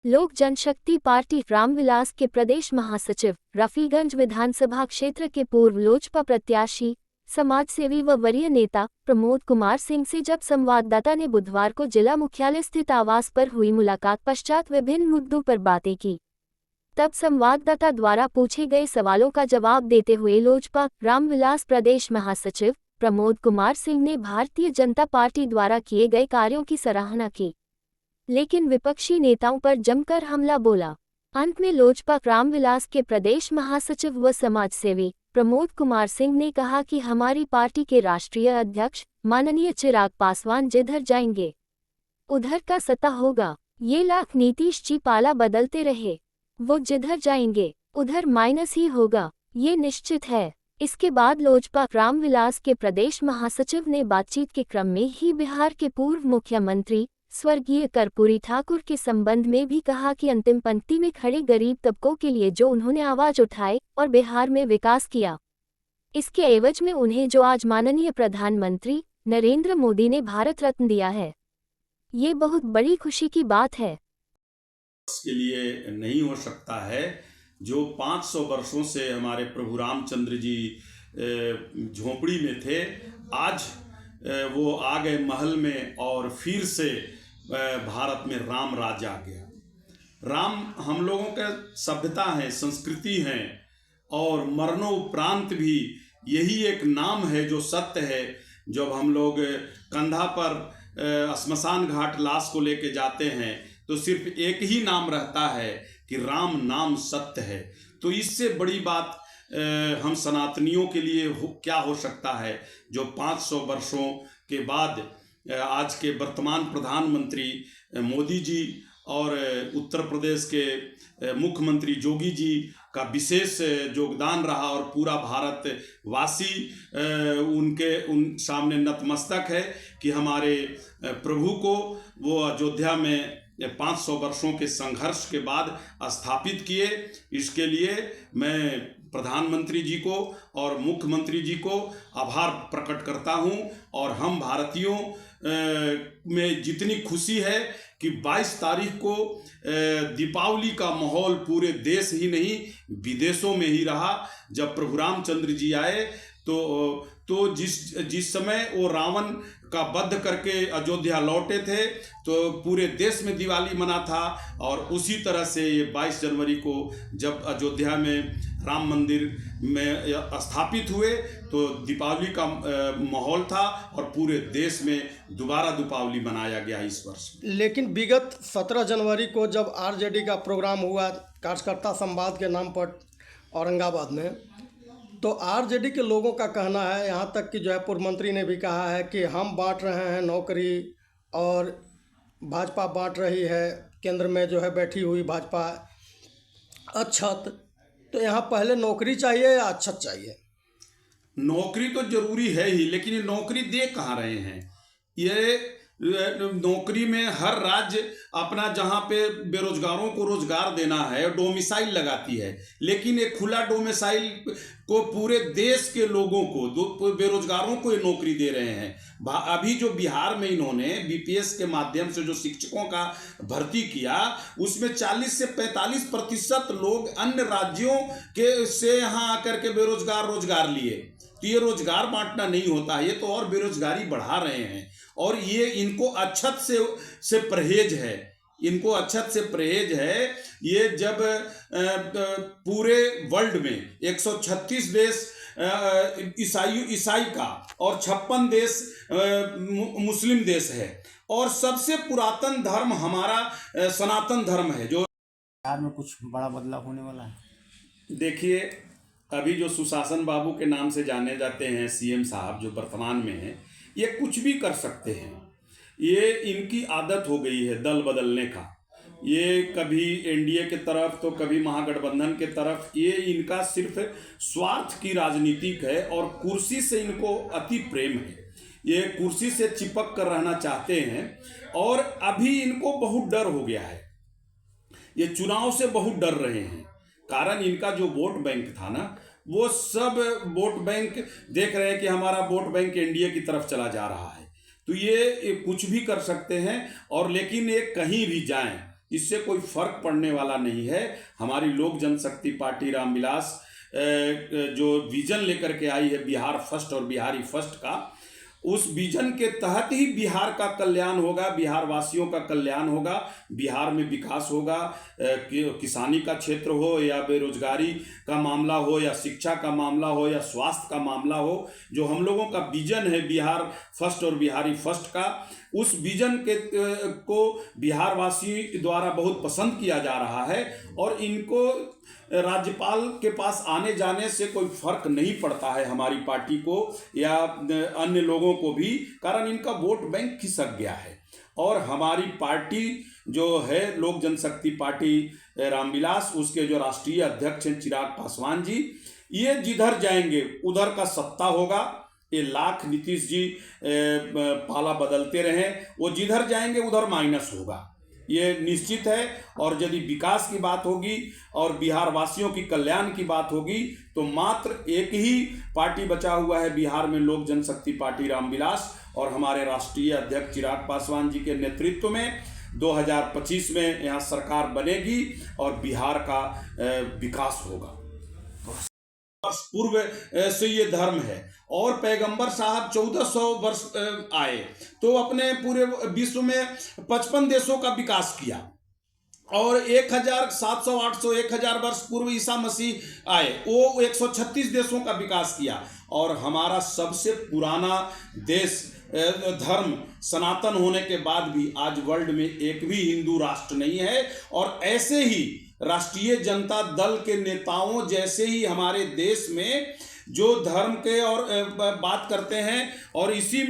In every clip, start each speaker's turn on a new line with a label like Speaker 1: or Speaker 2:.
Speaker 1: लोक जनशक्ति पार्टी रामविलास के प्रदेश महासचिव, रफीगंज विधानसभा क्षेत्र के पूर्व लोजपा प्रत्याशी, समाजसेवी व वरीय नेता प्रमोद कुमार सिंह से जब संवाददाता ने बुधवार को जिला मुख्यालय स्थित आवास पर हुई मुलाकात पश्चात विभिन्न मुद्दों पर बातें की, तब संवाददाता द्वारा पूछे गए सवालों का जवाब देते हुए लोजपा रामविलास प्रदेश महासचिव प्रमोद कुमार सिंह ने भारतीय जनता पार्टी द्वारा किए गए कार्यों की सराहना की, लेकिन विपक्षी नेताओं पर जमकर हमला बोला। अंत में लोजपा रामविलास के प्रदेश महासचिव व समाजसेवी प्रमोद कुमार सिंह ने कहा कि हमारी पार्टी के राष्ट्रीय अध्यक्ष माननीय चिराग पासवान जिधर जाएंगे उधर का सत्ता होगा। ये लाख नीतीश जी पाला बदलते रहे, वो जिधर जाएंगे उधर माइनस ही होगा, ये निश्चित है। इसके बाद लोजपा रामविलास के प्रदेश महासचिव ने बातचीत के क्रम में ही बिहार के पूर्व मुख्यमंत्री स्वर्गीय कर्पूरी ठाकुर के संबंध में भी कहा कि अंतिम पंक्ति में खड़े गरीब तबकों के लिए जो उन्होंने आवाज उठाई और बिहार में विकास किया, इसके एवज में उन्हें जो आज माननीय प्रधानमंत्री नरेंद्र मोदी ने भारत रत्न दिया है, ये बहुत बड़ी खुशी की बात है।
Speaker 2: के लिए नहीं हो सकता है। जो 500 वर्षों से हमारे प्रभु रामचंद्र जी झोपड़ी में थे, आज वो आ गए महल में और फिर से भारत में राम राज आ गया। राम हम लोगों का सभ्यता है, संस्कृति है और मरणोपरांत भी यही एक नाम है जो सत्य है। जब हम लोग कंधा पर श्मशान घाट लाश को लेके जाते हैं तो सिर्फ एक ही नाम रहता है कि राम नाम सत्य है। तो इससे बड़ी बात हम सनातनियों के लिए क्या हो सकता है, जो 500 वर्षों के बाद आज के वर्तमान प्रधानमंत्री मोदी जी और उत्तर प्रदेश के मुख्यमंत्री योगी जी का विशेष योगदान रहा और पूरा भारतवासी उन सामने नतमस्तक है कि हमारे प्रभु को वो अयोध्या में 500 वर्षों के संघर्ष के बाद स्थापित किए। इसके लिए मैं प्रधानमंत्री जी को और मुख्यमंत्री जी को आभार प्रकट करता हूं। और हम भारतीयों में जितनी खुशी है कि 22 तारीख को दीपावली का माहौल पूरे देश ही नहीं विदेशों में ही रहा। जब प्रभु रामचंद्र जी आए तो जिस समय वो रावण का वध करके अयोध्या लौटे थे तो पूरे देश में दिवाली मना था। और उसी तरह से ये 22 जनवरी को जब अयोध्या में राम मंदिर में स्थापित हुए तो दीपावली का माहौल था और पूरे देश में दोबारा दीपावली मनाया गया इस वर्ष।
Speaker 3: लेकिन विगत 17 जनवरी को जब आरजेडी का प्रोग्राम हुआ कार्यकर्ता संवाद के नाम पर औरंगाबाद में, तो आरजेडी के लोगों का कहना है, यहाँ तक कि जो है पूर्व मंत्री ने भी कहा है कि हम बांट रहे हैं नौकरी और भाजपा बांट रही है, केंद्र में जो है बैठी हुई भाजपा अच्छत। तो यहाँ पहले नौकरी चाहिए या अच्छत चाहिए?
Speaker 2: नौकरी तो जरूरी है ही, लेकिन ये नौकरी दे कहाँ रहे हैं? ये नौकरी में हर राज्य अपना जहाँ पे बेरोजगारों को रोजगार देना है डोमिसाइल लगाती है, लेकिन एक खुला डोमिसाइल को पूरे देश के लोगों को बेरोजगारों को ये नौकरी दे रहे हैं। अभी जो बिहार में इन्होंने बीपीएस के माध्यम से जो शिक्षकों का भर्ती किया उसमें 40 से 45% लोग अन्य राज्यों के से यहाँ आकर के बेरोजगार रोजगार लिए। तो ये रोजगार बांटना नहीं होता है, ये तो और बेरोजगारी बढ़ा रहे हैं। और ये इनको अच्छत से परहेज है, इनको अच्छत से परहेज है। ये जब पूरे वर्ल्ड में 136 देश ईसाई का और 56 देश मुस्लिम देश है और सबसे पुरातन धर्म हमारा सनातन धर्म है। जो
Speaker 4: बिहार में कुछ बड़ा बदलाव होने वाला है।
Speaker 2: देखिए, अभी जो सुशासन बाबू के नाम से जाने जाते हैं सीएम साहब जो वर्तमान में हैं, ये कुछ भी कर सकते हैं। ये इनकी आदत हो गई है दल बदलने का। ये कभी एनडीए के तरफ तो कभी महागठबंधन के तरफ। ये इनका सिर्फ स्वार्थ की राजनीतिक है और कुर्सी से इनको अति प्रेम है। ये कुर्सी से चिपक कर रहना चाहते हैं और अभी इनको बहुत डर हो गया है। ये चुनाव से बहुत डर रहे हैं। कारण इनका जो वोट बैंक था ना, वो सब वोट बैंक देख रहे हैं कि हमारा वोट बैंक एनडीए की तरफ चला जा रहा है। तो ये कुछ भी कर सकते हैं और लेकिन ये कहीं भी जाएं, इससे कोई फर्क पड़ने वाला नहीं है। हमारी लोक जनशक्ति पार्टी रामविलास जो विजन लेकर के आई है बिहार फर्स्ट और बिहारी फर्स्ट का, उस विजन के तहत ही बिहार का कल्याण होगा, बिहार वासियों का कल्याण होगा, बिहार में विकास होगा। किसानी का क्षेत्र हो या बेरोजगारी का मामला हो या शिक्षा का मामला हो या स्वास्थ्य का मामला हो, जो हम लोगों का विजन है बिहार फर्स्ट और बिहारी फर्स्ट का, उस विजन के को बिहार वासी द्वारा बहुत पसंद किया जा रहा है। और इनको राज्यपाल के पास आने जाने से कोई फर्क नहीं पड़ता है हमारी पार्टी को या अन्य लोगों को भी, कारण इनका वोट बैंक खिसक गया है। और हमारी पार्टी जो है लोक जनशक्ति पार्टी रामविलास, उसके जो राष्ट्रीय अध्यक्ष हैं चिराग पासवान जी, ये जिधर जाएंगे उधर का सत्ता होगा। ये लाख नीतीश जी पाला बदलते रहें, वो जिधर जाएंगे उधर माइनस होगा, ये निश्चित है। और यदि विकास की बात होगी और बिहार वासियों की कल्याण की बात होगी तो मात्र एक ही पार्टी बचा हुआ है बिहार में, लोक जनशक्ति पार्टी रामविलास, और हमारे राष्ट्रीय अध्यक्ष चिराग पासवान जी के नेतृत्व में 2025 में यहाँ सरकार बनेगी और बिहार का विकास होगा। पूर्व से ये धर्म है और पैगंबर साहब 1400 वर्ष आए तो अपने पूरे विश्व में 55 देशों का विकास किया, और 1700 800 1000 वर्ष पूर्व ईसा मसीह आए, वो 136 देशों का विकास किया। और हमारा सबसे पुराना देश धर्म सनातन होने के बाद भी आज वर्ल्ड में एक भी हिंदू राष्ट्र नहीं है। और ऐसे ही राष्ट्रीय जनता दल के नेताओं जैसे ही हमारे देश में जो धर्म के और बात करते हैं और इसी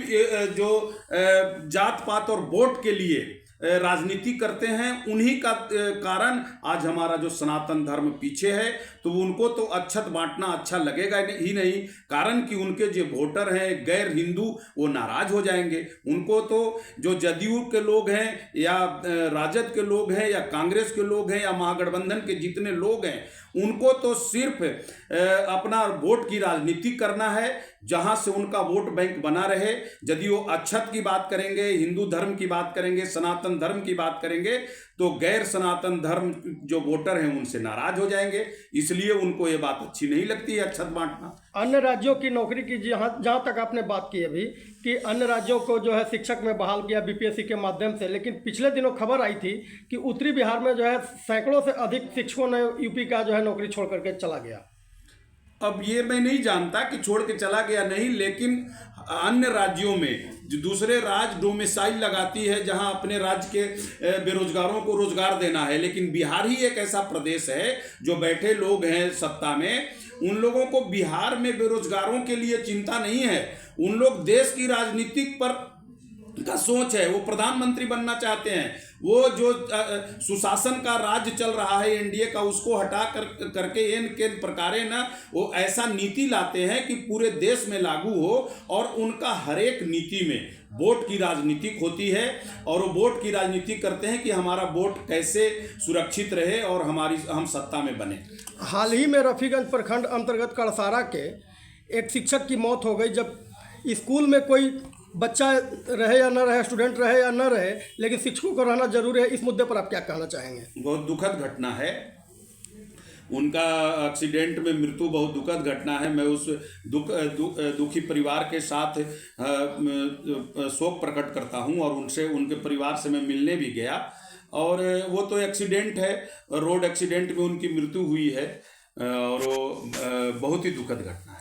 Speaker 2: जो जात पात और वोट के लिए राजनीति करते हैं, उन्हीं का कारण आज हमारा जो सनातन धर्म पीछे है। तो उनको तो अक्षत बांटना अच्छा लगेगा ही नहीं, कारण कि उनके जो वोटर हैं गैर हिंदू, वो नाराज हो जाएंगे। उनको तो जो जदयू के लोग हैं या राजद के लोग हैं या कांग्रेस के लोग हैं या महागठबंधन के जितने लोग हैं, उनको तो सिर्फ अपना वोट की राजनीति करना है, जहां से उनका वोट बैंक बना रहे। यदि वो अक्षत की बात करेंगे, हिंदू धर्म की बात करेंगे, सनातन धर्म की बात करेंगे, तो गैर सनातन धर्म जो वोटर हैं उनसे नाराज हो जाएंगे, इसलिए उनको ये बात अच्छी नहीं लगती है अक्षत बांटना।
Speaker 3: अन्य राज्यों की नौकरी की जहाँ तक आपने बात की अभी कि अन्य राज्यों को जो है शिक्षक में बहाल किया बीपीएससी के माध्यम से, लेकिन पिछले दिनों खबर आई थी कि उत्तरी बिहार में जो है सैकड़ों से अधिक शिक्षकों ने यूपी का जो है नौकरी छोड़ करके चला गया।
Speaker 2: अब ये मैं नहीं जानता कि छोड़ के चला गया नहीं, लेकिन अन्य राज्यों में जो दूसरे राज्य डोमिसाइल लगाती है जहां अपने राज्य के बेरोजगारों को रोजगार देना है, लेकिन बिहार ही एक ऐसा प्रदेश है जो बैठे लोग हैं सत्ता में, उन लोगों को बिहार में बेरोजगारों के लिए चिंता नहीं है। उन लोग देश की राजनीतिक पर का सोच है, वो प्रधानमंत्री बनना चाहते हैं। वो जो सुशासन का राज्य चल रहा है एनडीए का, उसको हटा करके इन के प्रकारे ना वो ऐसा नीति लाते हैं कि पूरे देश में लागू हो, और उनका हर एक नीति में वोट की राजनीति होती है, और वो वोट की राजनीति करते हैं कि हमारा वोट कैसे सुरक्षित रहे और हम सत्ता में बने।
Speaker 3: हाल ही में रफीगंज प्रखंड अंतर्गत कड़सारा के एक शिक्षक की मौत हो गई, जब स्कूल में कोई बच्चा रहे या न रहे, स्टूडेंट रहे या न रहे, लेकिन शिक्षकों को रहना जरूरी है। इस मुद्दे पर आप क्या कहना चाहेंगे?
Speaker 2: बहुत दुखद घटना है, उनका एक्सीडेंट में मृत्यु बहुत दुखद घटना है। मैं उस दुखी परिवार के साथ शोक प्रकट करता हूं, और उनके परिवार से मैं मिलने भी गया। और वो तो एक्सीडेंट है, रोड एक्सीडेंट में उनकी मृत्यु हुई है, और वो बहुत ही दुखद घटना है।